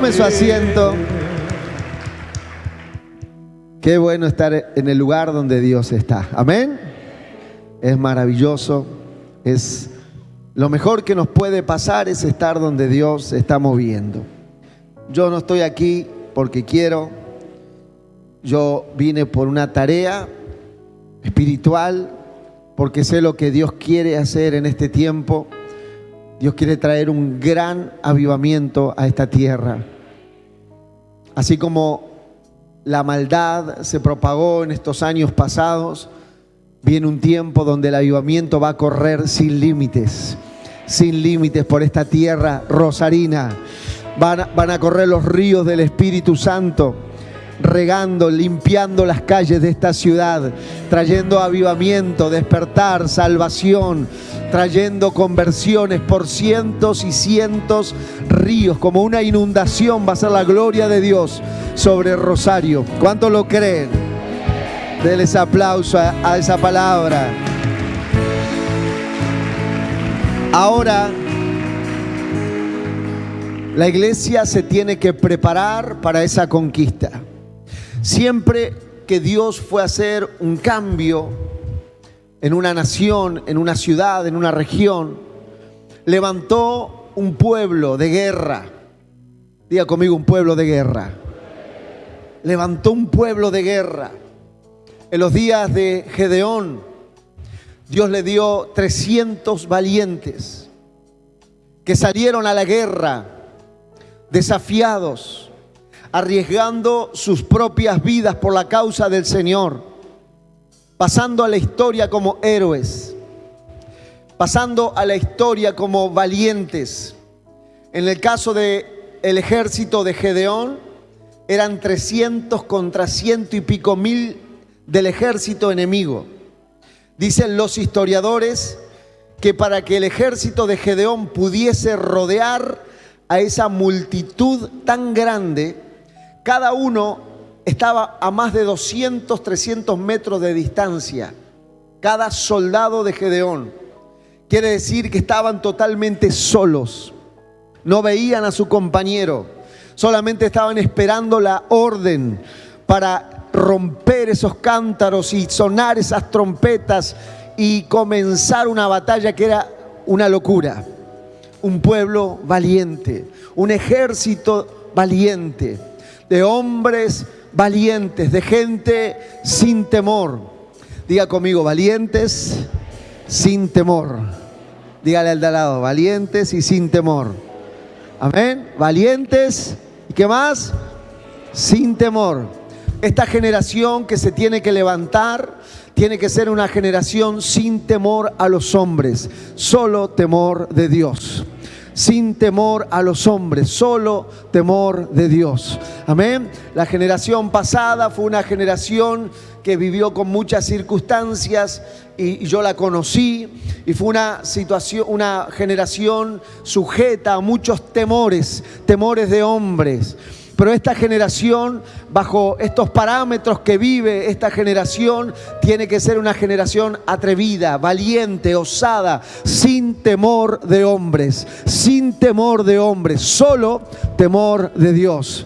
Tome su asiento. Qué bueno estar en el lugar donde Dios está. Amén. Es maravilloso. Es lo mejor que nos puede pasar es estar donde Dios se está moviendo. Yo no estoy aquí porque quiero. Yo vine por una tarea espiritual, porque sé lo que Dios quiere hacer en este tiempo. Dios quiere traer un gran avivamiento a esta tierra. Así como la maldad se propagó en estos años pasados, viene un tiempo donde el avivamiento va a correr sin límites por esta tierra rosarina. Van a correr los ríos del Espíritu Santo, regando, limpiando las calles de esta ciudad, trayendo avivamiento, despertar, salvación, trayendo conversiones por cientos y cientos ríos. Como una inundación va a ser la gloria de Dios sobre Rosario. ¿Cuántos lo creen? Denles aplauso a esa palabra. Ahora, la iglesia se tiene que preparar para esa conquista. Siempre que Dios fue a hacer un cambio en una nación, en una ciudad, en una región, levantó un pueblo de guerra. Diga conmigo, un pueblo de guerra. Levantó un pueblo de guerra. En los días de Gedeón, Dios le dio 300 valientes que salieron a la guerra, desafiados, arriesgando sus propias vidas por la causa del Señor, pasando a la historia como héroes, pasando a la historia como valientes. En el caso del ejército de Gedeón, eran 300 contra 100 y pico mil del ejército enemigo. Dicen los historiadores que para que el ejército de Gedeón pudiese rodear a esa multitud tan grande, cada uno estaba a más de 200, 300 metros de distancia. Cada soldado de Gedeón. Quiere decir que estaban totalmente solos. No veían a su compañero. Solamente estaban esperando la orden para romper esos cántaros y sonar esas trompetas y comenzar una batalla que era una locura. Un pueblo valiente, un ejército valiente, de hombres valientes, de gente sin temor. Diga conmigo, valientes sin temor. Dígale al de al lado, valientes y sin temor. Amén. Valientes, ¿y qué más? Sin temor. Esta generación que se tiene que levantar tiene que ser una generación sin temor a los hombres, solo temor de Dios. Sin temor a los hombres, solo temor de Dios. Amén. La generación pasada fue una generación que vivió con muchas circunstancias y yo la conocí, y fue una generación sujeta a muchos temores de hombres. Pero esta generación, bajo estos parámetros que vive esta generación, tiene que ser una generación atrevida, valiente, osada, sin temor de hombres, solo temor de Dios.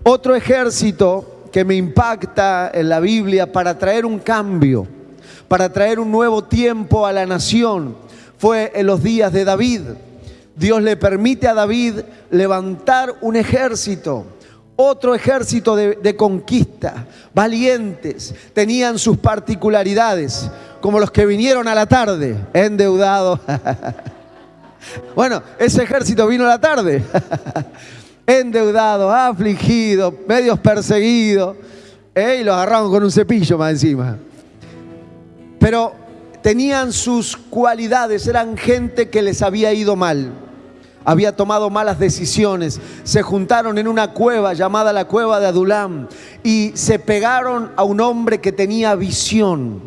Otro ejército que me impacta en la Biblia para traer un cambio, para traer un nuevo tiempo a la nación, fue en los días de David. Dios le permite a David levantar un ejército, otro ejército de conquista, valientes, tenían sus particularidades, como los que vinieron a la tarde, endeudados. Bueno, ese ejército vino a la tarde, endeudados, afligidos, medios perseguidos, y los agarraron con un cepillo más encima. Pero tenían sus cualidades, eran gente que les había ido mal, había tomado malas decisiones. Se juntaron en una cueva llamada la cueva de Adulam y se pegaron a un hombre que tenía visión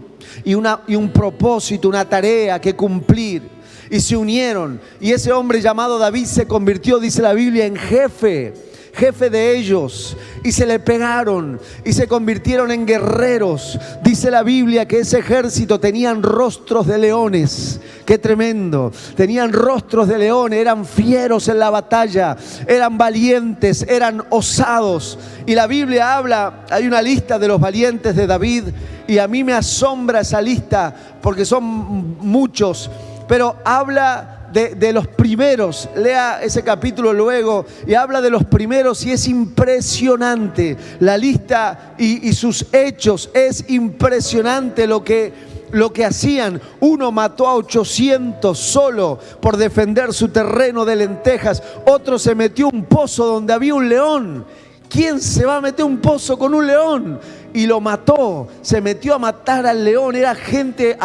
y un propósito, una tarea que cumplir, y se unieron, y ese hombre llamado David se convirtió, dice la Biblia, en jefe jefe de ellos y se le pegaron y se convirtieron en guerreros. Dice la Biblia que ese ejército tenían rostros de leones. ¡Qué tremendo! Tenían rostros de leones, eran fieros en la batalla, eran valientes, eran osados. Y la Biblia habla, hay una lista de los valientes de David, y a mí me asombra esa lista porque son muchos, pero habla de los primeros. Lea ese capítulo luego y habla de los primeros, y es impresionante la lista y sus hechos. Es impresionante lo que hacían. Uno mató a 800 solo por defender su terreno de lentejas. Otro se metió a un pozo donde había un león. ¿Quién se va a meter a un pozo con un león? Y lo mató, se metió a matar al león. Era gente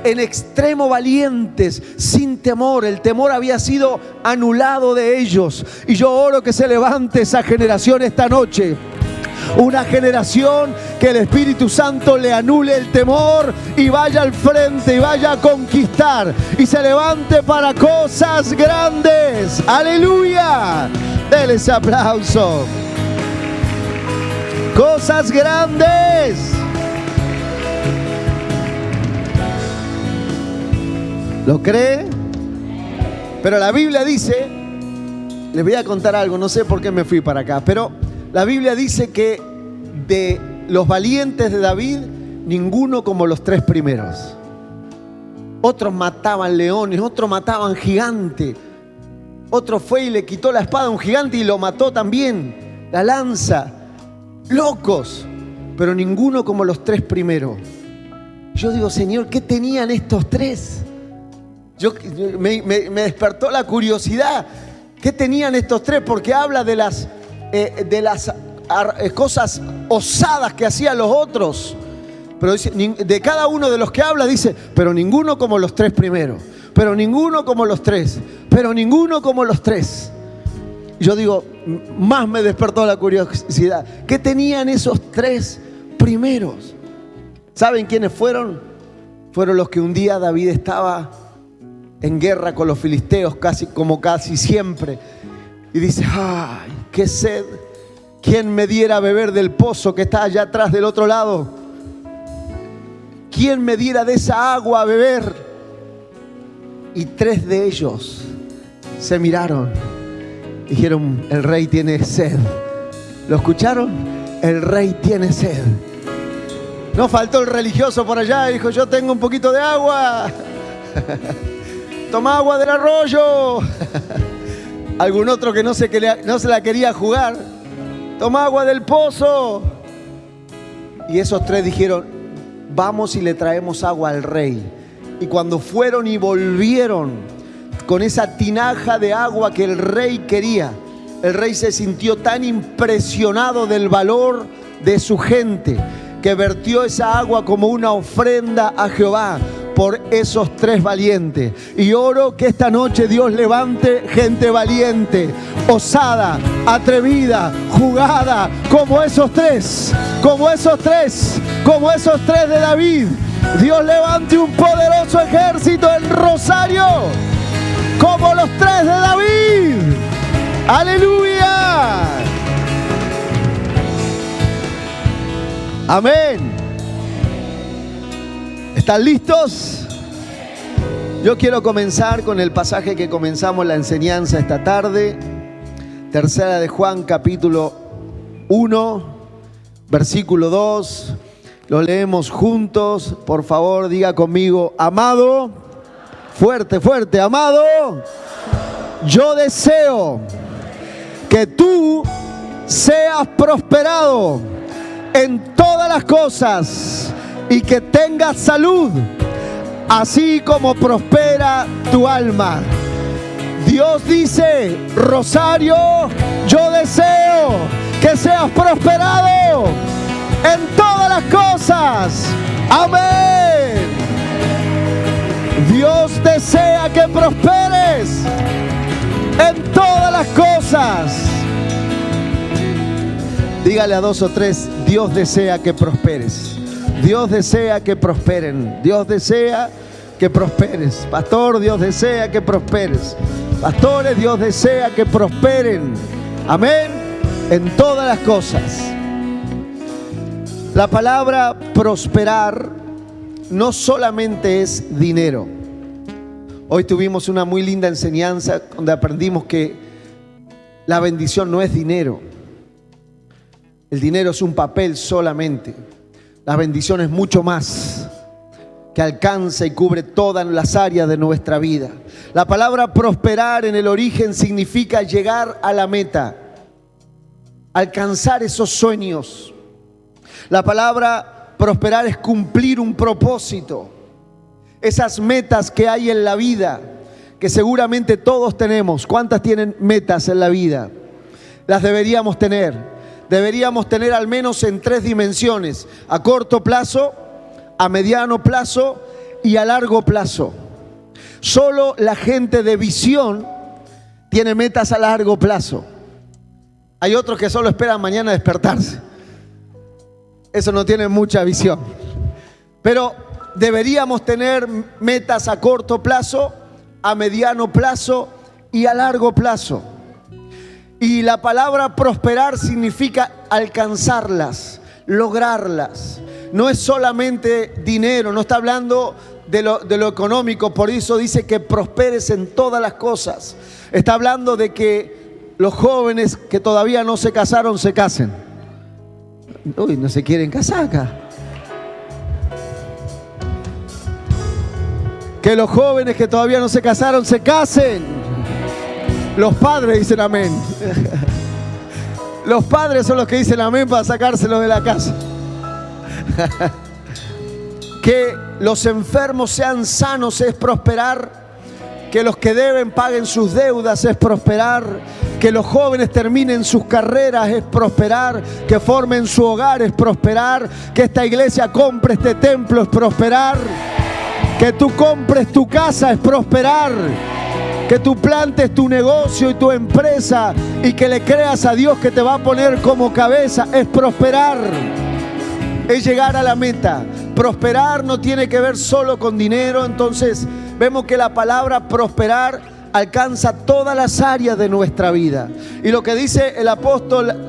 en extremo valientes, sin temor. El temor había sido anulado de ellos. Y yo oro que se levante esa generación esta noche. Una generación que el Espíritu Santo le anule el temor y vaya al frente y vaya a conquistar y se levante para cosas grandes. ¡Aleluya! Denle ese aplauso. Cosas grandes. ¿Lo cree? Pero la Biblia dice, les voy a contar algo, no sé por qué me fui para acá, pero la Biblia dice que de los valientes de David, ninguno como los 3 primeros. Otros mataban leones, otros mataban gigantes. Otro fue y le quitó la espada a un gigante y lo mató también, la lanza. Locos, pero ninguno como los 3 primeros. Yo digo, Señor, ¿qué tenían estos 3? Me despertó la curiosidad. ¿Qué tenían estos 3? Porque habla de las cosas osadas que hacían los otros. Pero dice, de cada uno de los que habla dice, pero ninguno como los 3 primeros. Pero ninguno como los 3. Pero ninguno como los 3. Yo digo, más me despertó la curiosidad. ¿Qué tenían esos 3 primeros? ¿Saben quiénes fueron? Fueron los que un día David estaba en guerra con los filisteos, casi siempre. Y dice, ¡ay, qué sed! ¿Quién me diera a beber del pozo que está allá atrás del otro lado? ¿Quién me diera de esa agua a beber? Y 3 de ellos se miraron. Dijeron, el rey tiene sed. ¿Lo escucharon? El rey tiene sed. No faltó el religioso por allá y dijo, yo tengo un poquito de agua. Toma agua del arroyo. Algún otro que no se la quería jugar. Toma agua del pozo. Y esos 3 dijeron, vamos y le traemos agua al rey. Y cuando fueron y volvieron con esa tinaja de agua que el rey quería, el rey se sintió tan impresionado del valor de su gente que vertió esa agua como una ofrenda a Jehová por esos 3 valientes. Y oro que esta noche Dios levante gente valiente, osada, atrevida, jugada, como esos 3, como esos 3 de David. Dios levante un poderoso ejército en Rosario, como los 3 de David. ¡Aleluya! Amén. ¿Están listos? Yo quiero comenzar con el pasaje que comenzamos la enseñanza esta tarde. Tercera de Juan, capítulo 1, versículo 2. Lo leemos juntos. Por favor, diga conmigo, amado. Fuerte, fuerte, amado. Yo deseo que tú seas prosperado en todas las cosas y que tengas salud, así como prospera tu alma. Dios dice, Rosario, yo deseo que seas prosperado en todas las cosas. Amén. Dios desea que prosperes en todas las cosas. Dígale a 2 o 3, Dios desea que prosperes. Dios desea que prosperen. Dios desea que prosperes. Pastor, Dios desea que prosperes. Pastores, Dios desea que prosperen. Amén. En todas las cosas. La palabra prosperar no solamente es dinero. Hoy tuvimos una muy linda enseñanza donde aprendimos que la bendición no es dinero. El dinero es un papel solamente. La bendición es mucho más, que alcanza y cubre todas las áreas de nuestra vida. La palabra prosperar en el origen significa llegar a la meta, alcanzar esos sueños. La palabra prosperar es cumplir un propósito. Esas metas que hay en la vida, que seguramente todos tenemos. ¿Cuántas tienen metas en la vida? Las deberíamos tener. Deberíamos tener al menos en 3 dimensiones: a corto plazo, a mediano plazo y a largo plazo. Solo la gente de visión tiene metas a largo plazo. Hay otros que solo esperan mañana despertarse. Eso no tiene mucha visión. Pero deberíamos tener metas a corto plazo, a mediano plazo y a largo plazo. Y la palabra prosperar significa alcanzarlas, lograrlas. No es solamente dinero, no está hablando de lo económico, por eso dice que prosperes en todas las cosas. Está hablando de que los jóvenes que todavía no se casaron se casen. Uy, no se quieren casar acá. Que los jóvenes que todavía no se casaron se casen. Los padres dicen amén. Los padres son los que dicen amén para sacárselos de la casa. Que los enfermos sean sanos es prosperar. Que los que deben paguen sus deudas es prosperar. Que los jóvenes terminen sus carreras es prosperar. Que formen su hogar es prosperar. Que esta iglesia compre este templo es prosperar. Que tú compres tu casa es prosperar. Que tú plantes tu negocio y tu empresa y que le creas a Dios que te va a poner como cabeza es prosperar. Es llegar a la meta. Prosperar no tiene que ver solo con dinero. Entonces vemos que la palabra prosperar alcanza todas las áreas de nuestra vida. Y lo que dice el apóstol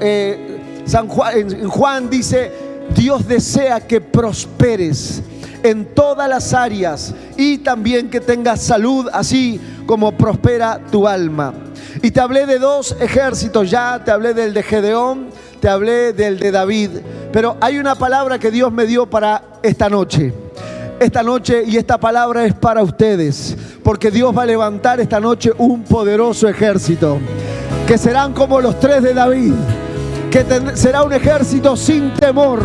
San Juan, en Juan dice: Dios desea que prosperes en todas las áreas y también que tengas salud, así como prospera tu alma. Y te hablé de 2 ejércitos ya, te hablé del de Gedeón, te hablé del de David, pero hay una palabra que Dios me dio para esta noche. Esta noche, y esta palabra es para ustedes, porque Dios va a levantar esta noche un poderoso ejército, que serán como los 3 de David, que será un ejército sin temor,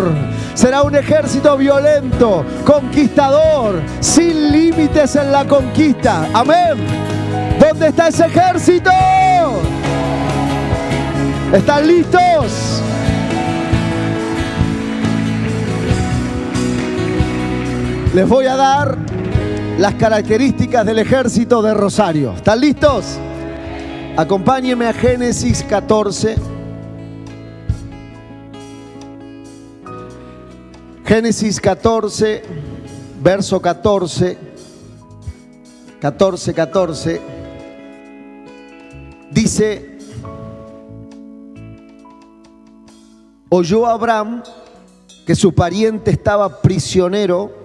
será un ejército violento, conquistador, sin límites en la conquista. Amén. ¿Dónde está ese ejército? ¿Están listos? Les voy a dar las características del ejército de Rosario. ¿Están listos? Acompáñenme a Génesis 14. Génesis 14, verso 14. 14. Dice: oyó Abraham que su pariente estaba prisionero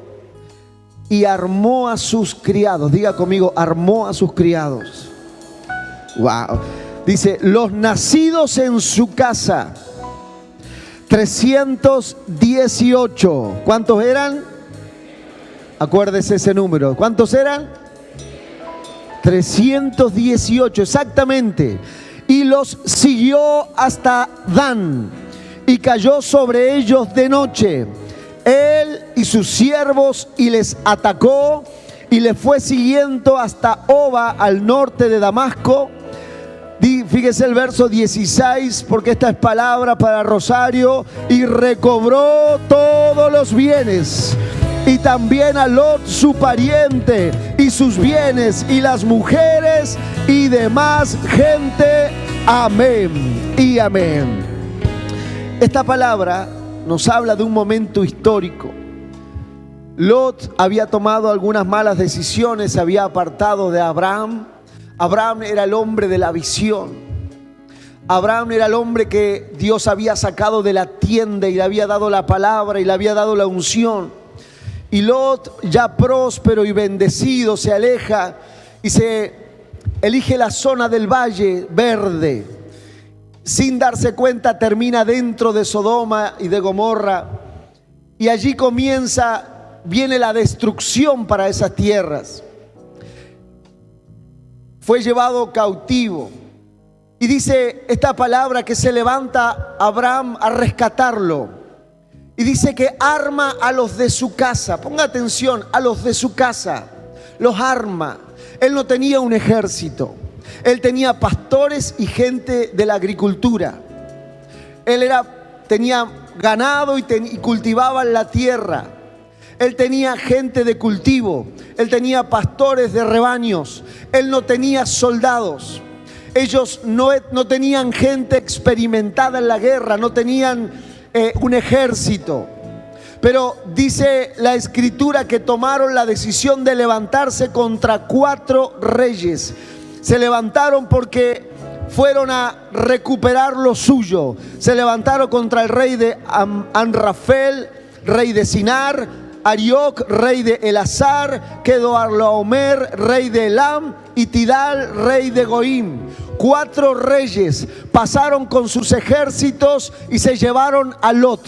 y armó a sus criados. Diga conmigo: armó a sus criados. Wow. Dice: los nacidos en su casa, 318. ¿Cuántos eran? Acuérdese ese número. ¿Cuántos eran? 318, exactamente. Y los siguió hasta Dan y cayó sobre ellos de noche, él y sus siervos, y les atacó y les fue siguiendo hasta Oba, al norte de Damasco. Fíjese el verso 16, porque esta es palabra para Rosario. Y recobró todos los bienes, y también a Lot su pariente, y sus bienes, y las mujeres, y demás gente. Amén y amén. Esta palabra nos habla de un momento histórico. Lot había tomado algunas malas decisiones, se había apartado de Abraham, Abraham era el hombre de la visión. Abraham era el hombre que Dios había sacado de la tienda y le había dado la palabra y le había dado la unción. Y Lot, ya próspero y bendecido, se aleja y se elige la zona del valle verde. Sin darse cuenta, termina dentro de Sodoma y de Gomorra. Y allí viene la destrucción para esas tierras. Fue llevado cautivo. Y dice esta palabra que se levanta Abraham a rescatarlo. Y dice que arma a los de su casa. Ponga atención, a los de su casa. Los arma. Él no tenía un ejército. Él tenía pastores y gente de la agricultura. Él tenía ganado y cultivaba la tierra. Él tenía gente de cultivo. Él tenía pastores de rebaños. Él no tenía soldados. Ellos no tenían gente experimentada en la guerra. No tenían un ejército. Pero dice la escritura que tomaron la decisión de levantarse contra 4 reyes. Se levantaron porque fueron a recuperar lo suyo. Se levantaron contra el rey de Amrafel, rey de Sinar, Arioc, rey de Elazar, Kedorlaomer, rey de Elam, y Tidal, rey de Goim. 4 reyes pasaron con sus ejércitos y se llevaron a Lot.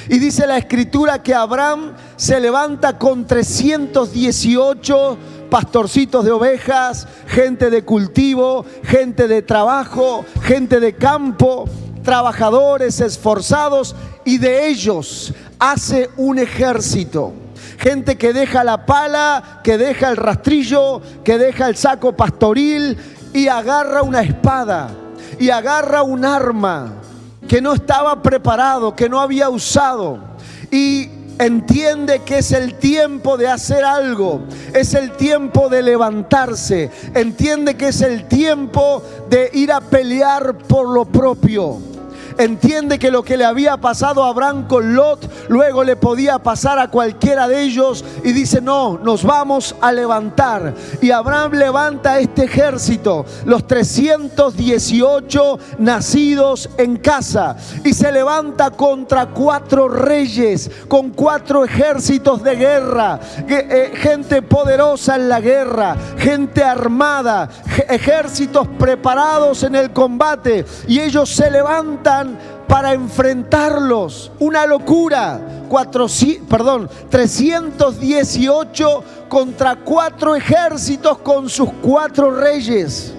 Y dice la escritura que Abraham se levanta con 318 pastorcitos de ovejas, gente de cultivo, gente de trabajo, gente de campo, trabajadores esforzados, y de ellos hace un ejército. Gente que deja la pala, que deja el rastrillo, que deja el saco pastoril y agarra una espada y agarra un arma que no estaba preparado, que no había usado, y entiende que es el tiempo de hacer algo, es el tiempo de levantarse, entiende que es el tiempo de ir a pelear por lo propio. Entiende que lo que le había pasado a Abraham con Lot, luego le podía pasar a cualquiera de ellos, y dice: no, nos vamos a levantar. Y Abraham levanta este ejército, los 318 nacidos en casa, y se levanta contra 4 reyes, con 4 ejércitos de guerra, gente poderosa en la guerra, gente armada, ejércitos preparados en el combate, y ellos se levantan para enfrentarlos. Una locura. 318 contra 4 ejércitos con sus 4 reyes.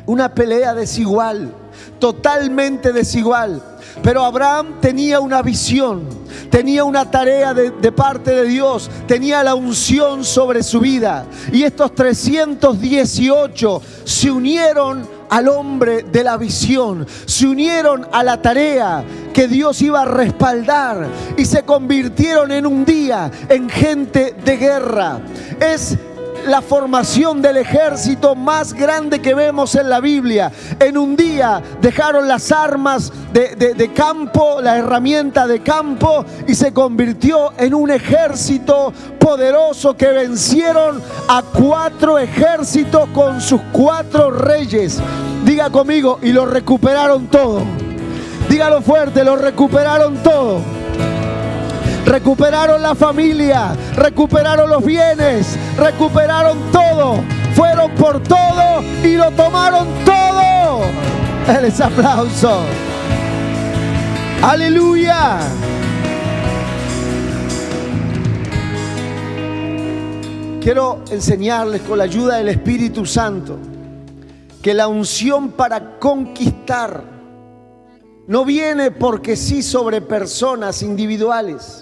Una pelea desigual, totalmente desigual. Pero Abraham tenía una visión, tenía una tarea de parte de Dios, tenía la unción sobre su vida. Y estos 318 se unieron al hombre de la visión, se unieron a la tarea que Dios iba a respaldar, y se convirtieron en un día en gente de guerra. Es la formación del ejército más grande que vemos en la Biblia. En un día dejaron las armas de campo, la herramienta de campo, y se convirtió en un ejército poderoso que vencieron a 4 ejércitos con sus 4 reyes. Diga conmigo: y lo recuperaron todo. Dígalo fuerte: lo recuperaron todo. Recuperaron la familia, recuperaron los bienes, recuperaron todo. Fueron por todo y lo tomaron todo. Les aplauso. Aleluya. Quiero enseñarles con la ayuda del Espíritu Santo que la unción para conquistar no viene porque sí sobre personas individuales.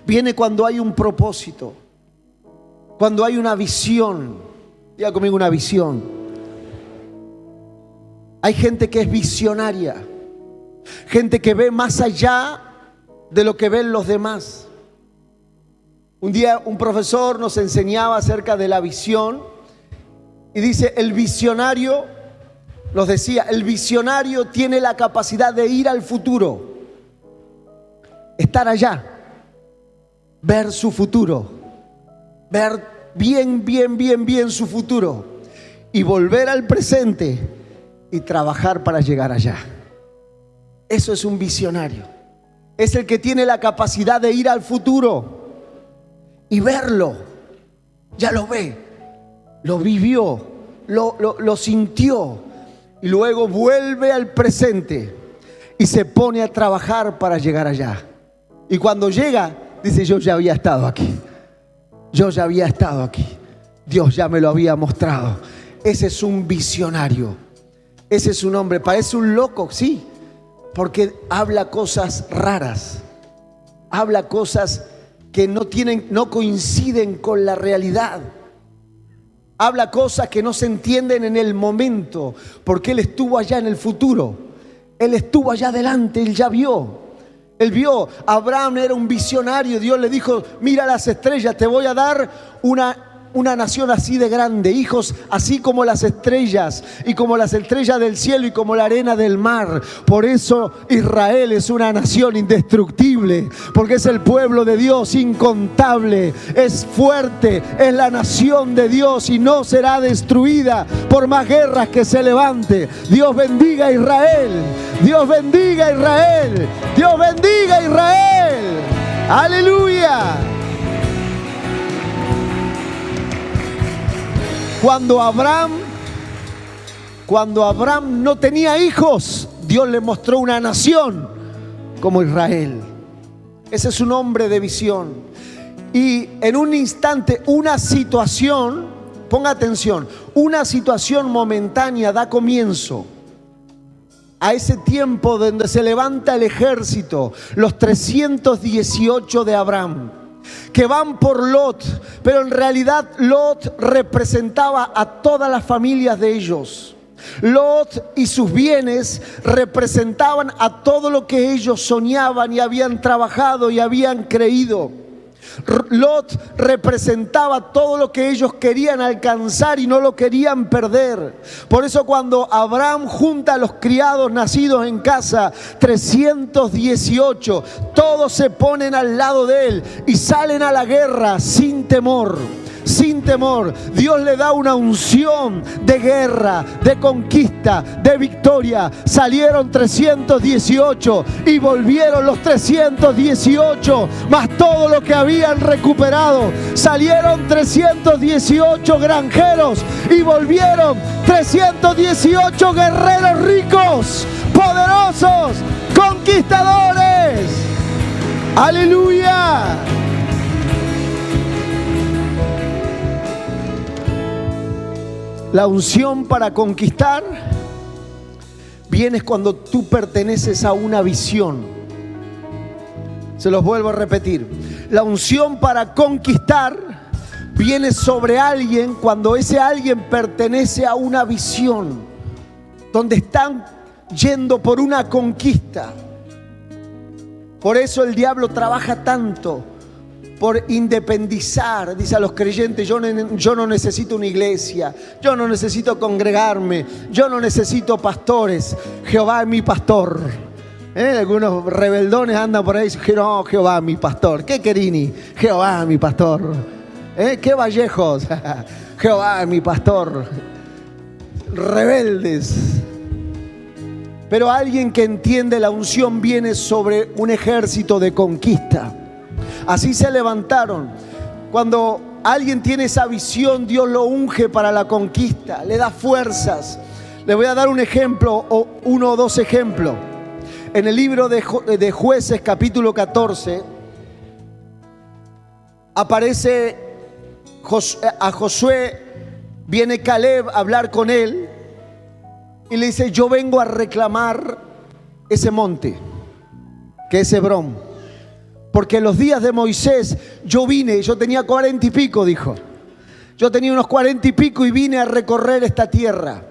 Viene cuando hay un propósito, cuando hay una visión. Diga conmigo: una visión. Hay gente que es visionaria, gente que ve más allá de lo que ven los demás. Un día un profesor nos enseñaba acerca de la visión y dice: el visionario, nos decía, el visionario tiene la capacidad de ir al futuro, estar allá, ver su futuro, ver bien su futuro y volver al presente y trabajar para llegar allá. Eso es un visionario. Es el que tiene la capacidad de ir al futuro y verlo. Ya lo ve, lo vivió, lo sintió y luego vuelve al presente y se pone a trabajar para llegar allá. Y cuando llega, dice: yo ya había estado aquí. Yo ya había estado aquí. Dios ya me lo había mostrado. Ese es un visionario. Ese es un hombre. Parece un loco, sí, porque habla cosas raras. Habla cosas que no coinciden con la realidad. Habla cosas que no se entienden en el momento, porque él estuvo allá en el futuro. Él estuvo allá adelante, él ya vio. Él vio, Abraham era un visionario. Dios le dijo: mira las estrellas, te voy a dar una nación así de grande, hijos así como las estrellas y como las estrellas del cielo y como la arena del mar. Por eso Israel es una nación indestructible, porque es el pueblo de Dios incontable, es fuerte, es la nación de Dios y no será destruida por más guerras que se levante. Dios bendiga a Israel, Dios bendiga a Israel, Dios bendiga a Israel. Aleluya. Cuando Abraham no tenía hijos, Dios le mostró una nación como Israel. Ese es un hombre de visión. Y en un instante, una situación, ponga atención, una situación momentánea da comienzo a ese tiempo donde se levanta el ejército, los 318 de Abraham, que van por Lot, pero en realidad Lot representaba a todas las familias de ellos. Lot y sus bienes representaban a todo lo que ellos soñaban y habían trabajado y habían creído. Lot representaba todo lo que ellos querían alcanzar y no lo querían perder. Por eso cuando Abraham junta a los criados nacidos en casa, 318, todos se ponen al lado de él y salen a la guerra sin temor. Sin temor. Dios le da una unción de guerra, de conquista, de victoria. Salieron 318 y volvieron los 318 más todo lo que habían recuperado. Salieron 318 granjeros y volvieron 318 guerreros ricos, poderosos, conquistadores. Aleluya. La unción para conquistar viene cuando tú perteneces a una visión. Se los vuelvo a repetir. La unción para conquistar viene sobre alguien cuando ese alguien pertenece a una visión, donde están yendo por una conquista. Por eso el diablo trabaja tanto por independizar. Dice a los creyentes: yo no necesito una iglesia, yo no necesito congregarme, yo no necesito pastores, Jehová es mi pastor. Algunos rebeldones andan por ahí y dicen: no, Jehová es mi pastor. ¿Qué Querini? Jehová es mi pastor. ¿Qué Vallejos? Jehová es mi pastor. Rebeldes. Pero alguien que entiende la unción viene sobre un ejército de conquista. Así se levantaron. Cuando alguien tiene esa visión, Dios lo unge para la conquista, le da fuerzas. Le voy a dar un ejemplo, o uno o dos ejemplos. En el libro de Jueces, capítulo 14, aparece a Josué, viene Caleb a hablar con él y le dice: yo vengo a reclamar ese monte, que es Hebrón. Porque en los días de Moisés yo tenía 40 y pico, dijo. Yo tenía unos 40 y pico y vine a recorrer esta tierra.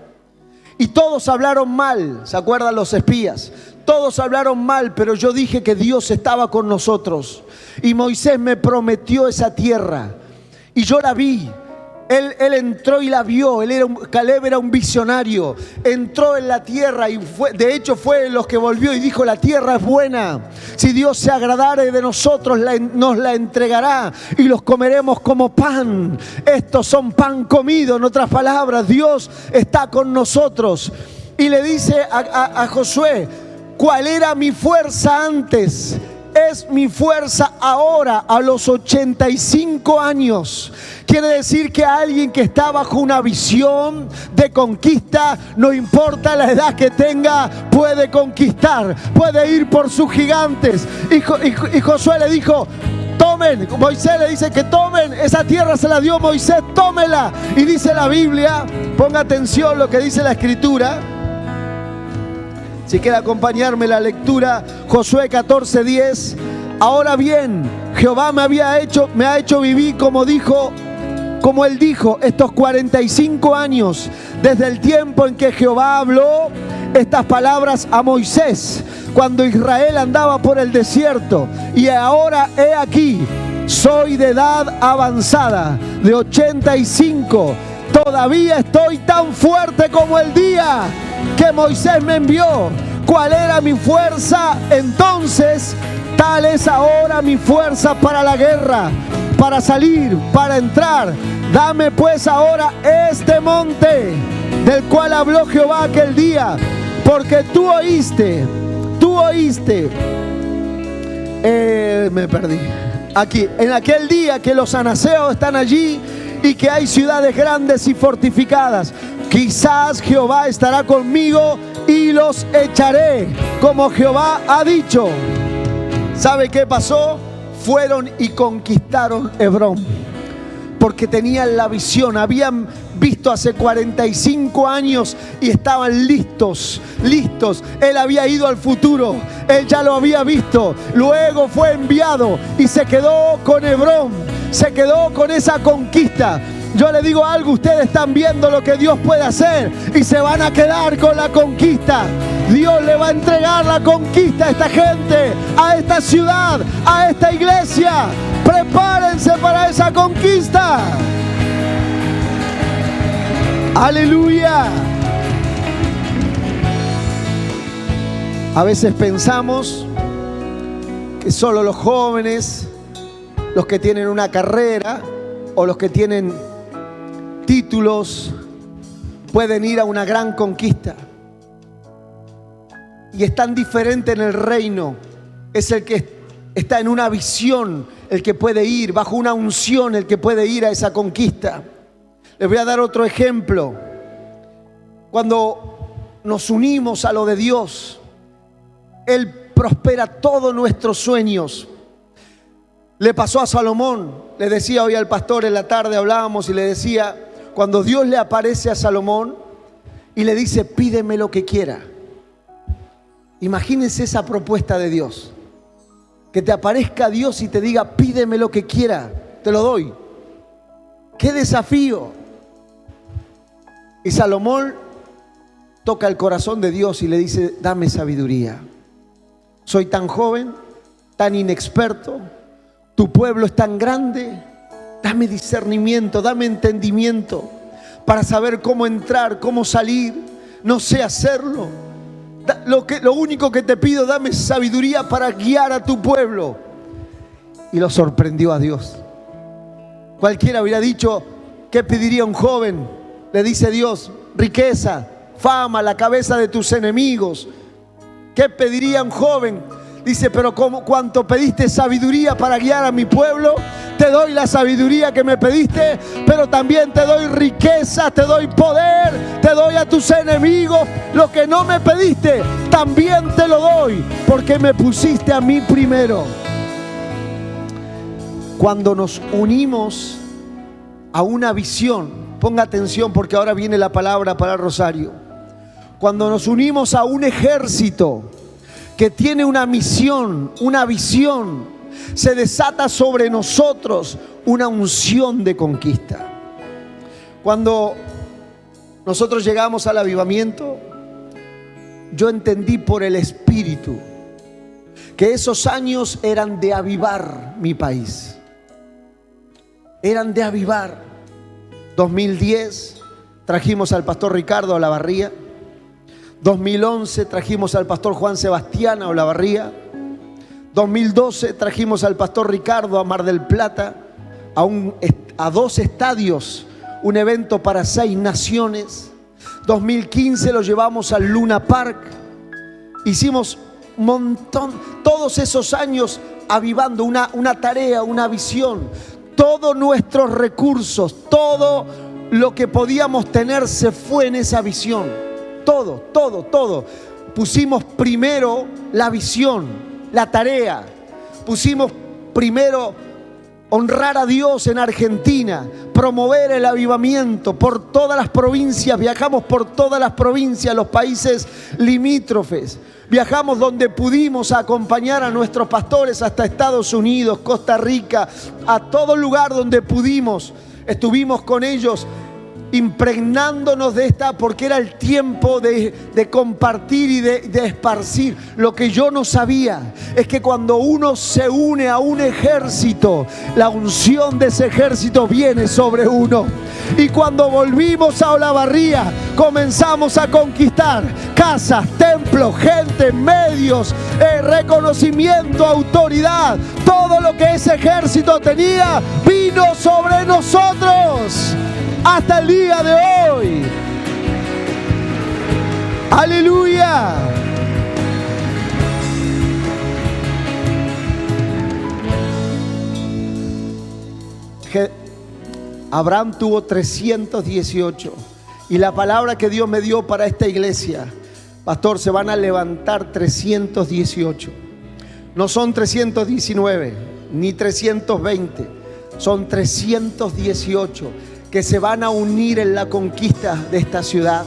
Y todos hablaron mal, ¿se acuerdan los espías? Todos hablaron mal, pero yo dije que Dios estaba con nosotros. Y Moisés me prometió esa tierra. Y yo la vi. Él entró y la vio. Caleb era un visionario. Entró en la tierra y de hecho fue los que volvió y dijo: la tierra es buena. Si Dios se agradare de nosotros, nos la entregará y los comeremos como pan. Estos son pan comido. En otras palabras, Dios está con nosotros. Y le dice a Josué: ¿cuál era mi fuerza antes? Es mi fuerza ahora, a los 85 años. Quiere decir que alguien que está bajo una visión de conquista, no importa la edad que tenga, puede conquistar, puede ir por sus gigantes. Y Josué le dijo: tomen. Moisés le dice que tomen. Esa tierra se la dio Moisés, tómela. Y dice la Biblia, ponga atención lo que dice la Escritura. Si quiere acompañarme en la lectura, Josué 14:10. Ahora bien, Jehová me ha hecho vivir como él dijo, estos 45 años, desde el tiempo en que Jehová habló estas palabras a Moisés, cuando Israel andaba por el desierto. Y ahora he aquí, soy de edad avanzada, de 85. Todavía estoy tan fuerte como el día que Moisés me envió. ¿Cuál era mi fuerza entonces? Tal es ahora mi fuerza para la guerra, para salir, para entrar. Dame pues ahora este monte del cual habló Jehová aquel día, porque tú oíste. Me perdí. Aquí, en aquel día que los anaseos están allí y que hay ciudades grandes y fortificadas. Quizás Jehová estará conmigo y los echaré, como Jehová ha dicho. ¿Sabe qué pasó? Fueron y conquistaron Hebrón, porque tenían la visión, habían visto hace 45 años y estaban listos. Él había ido al futuro, él ya lo había visto. Luego fue enviado y se quedó con Hebrón, se quedó con esa conquista. Yo le digo algo: ustedes están viendo lo que Dios puede hacer y se van a quedar con la conquista. Dios le va a entregar la conquista a esta gente, a esta ciudad, a esta iglesia. Prepárense para esa conquista. Aleluya. A veces pensamos que solo los jóvenes, los que tienen una carrera o los que tienen títulos, pueden ir a una gran conquista. Y es tan diferente en el reino. Es el que está en una visión el que puede ir, bajo una unción el que puede ir a esa conquista. Les voy a dar otro ejemplo. Cuando nos unimos a lo de Dios, Él prospera todos nuestros sueños. Le pasó a Salomón. Le decía hoy al pastor en la tarde, hablábamos y le decía, cuando Dios le aparece a Salomón y le dice: pídeme lo que quiera. Imagínense esa propuesta de Dios, que te aparezca Dios y te diga: pídeme lo que quiera, te lo doy. ¡Qué desafío! Y Salomón toca el corazón de Dios y le dice: dame sabiduría. Soy tan joven, tan inexperto, tu pueblo es tan grande, dame discernimiento, dame entendimiento para saber cómo entrar, cómo salir. No sé hacerlo. Lo único que te pido, dame sabiduría para guiar a tu pueblo. Y lo sorprendió a Dios. Cualquiera hubiera dicho: ¿qué pediría un joven? Le dice Dios: riqueza, fama, la cabeza de tus enemigos. ¿Qué pediría un joven? Dice: pero cuanto pediste sabiduría para guiar a mi pueblo, te doy la sabiduría que me pediste, pero también te doy riqueza, te doy poder, te doy a tus enemigos. Lo que no me pediste, también te lo doy, porque me pusiste a mí primero. Cuando nos unimos a una visión, ponga atención porque ahora viene la palabra para el rosario. Cuando nos unimos a un ejército que tiene una misión, una visión, se desata sobre nosotros una unción de conquista. Cuando nosotros llegamos al avivamiento, yo entendí por el Espíritu que esos años eran de avivar mi país. Eran de avivar. 2010 trajimos al pastor Ricardo a Olavarría. 2011 trajimos al pastor Juan Sebastián a Olavarría. 2012 trajimos al pastor Ricardo a Mar del Plata, a 2 estadios, un evento para 6 naciones. 2015 lo llevamos al Luna Park. Hicimos un montón, todos esos años avivando una tarea, una visión. Todos nuestros recursos, todo lo que podíamos tener se fue en esa visión. Todo. Pusimos primero la visión, la tarea. Pusimos primero honrar a Dios en Argentina, promover el avivamiento por todas las provincias. Viajamos por todas las provincias, los países limítrofes. Viajamos donde pudimos a acompañar a nuestros pastores hasta Estados Unidos, Costa Rica, a todo lugar donde pudimos. Estuvimos con ellos impregnándonos de porque era el tiempo de compartir y de esparcir. Lo que yo no sabía es que cuando uno se une a un ejército, la unción de ese ejército viene sobre uno. Y cuando volvimos a Olavarría, comenzamos a conquistar casas, templos, gente, medios, reconocimiento, autoridad. Todo lo que ese ejército tenía vino sobre nosotros hasta el día de hoy. ¡Aleluya! Abraham tuvo 318 y la palabra que Dios me dio para esta iglesia, pastor, se van a levantar 318. No son 319 ni 320, son 318 que se van a unir en la conquista de esta ciudad,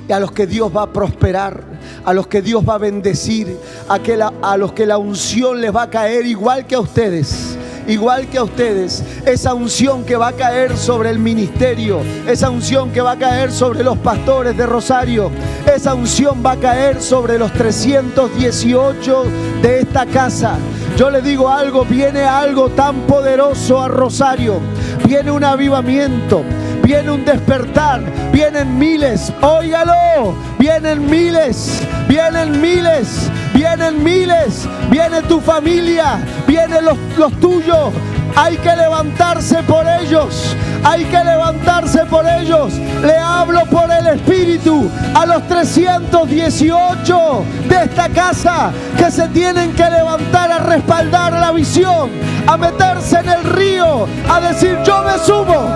y a los que Dios va a prosperar, a los que Dios va a bendecir, a los que la unción les va a caer igual que a ustedes. Igual que a ustedes, esa unción que va a caer sobre el ministerio, esa unción que va a caer sobre los pastores de Rosario, esa unción va a caer sobre los 318 de esta casa. Yo les digo algo, viene algo tan poderoso a Rosario, viene un avivamiento, viene un despertar, vienen miles, óigalo, vienen miles, vienen miles. Vienen miles, viene tu familia, vienen los tuyos. Hay que levantarse por ellos, hay que levantarse por ellos. Le hablo por el Espíritu a los 318 de esta casa que se tienen que levantar a respaldar la visión, a meterse en el río, a decir yo me sumo.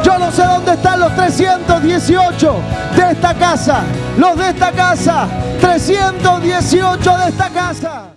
Yo no sé dónde están los 318 de esta casa, los de esta casa, 318 de esta casa.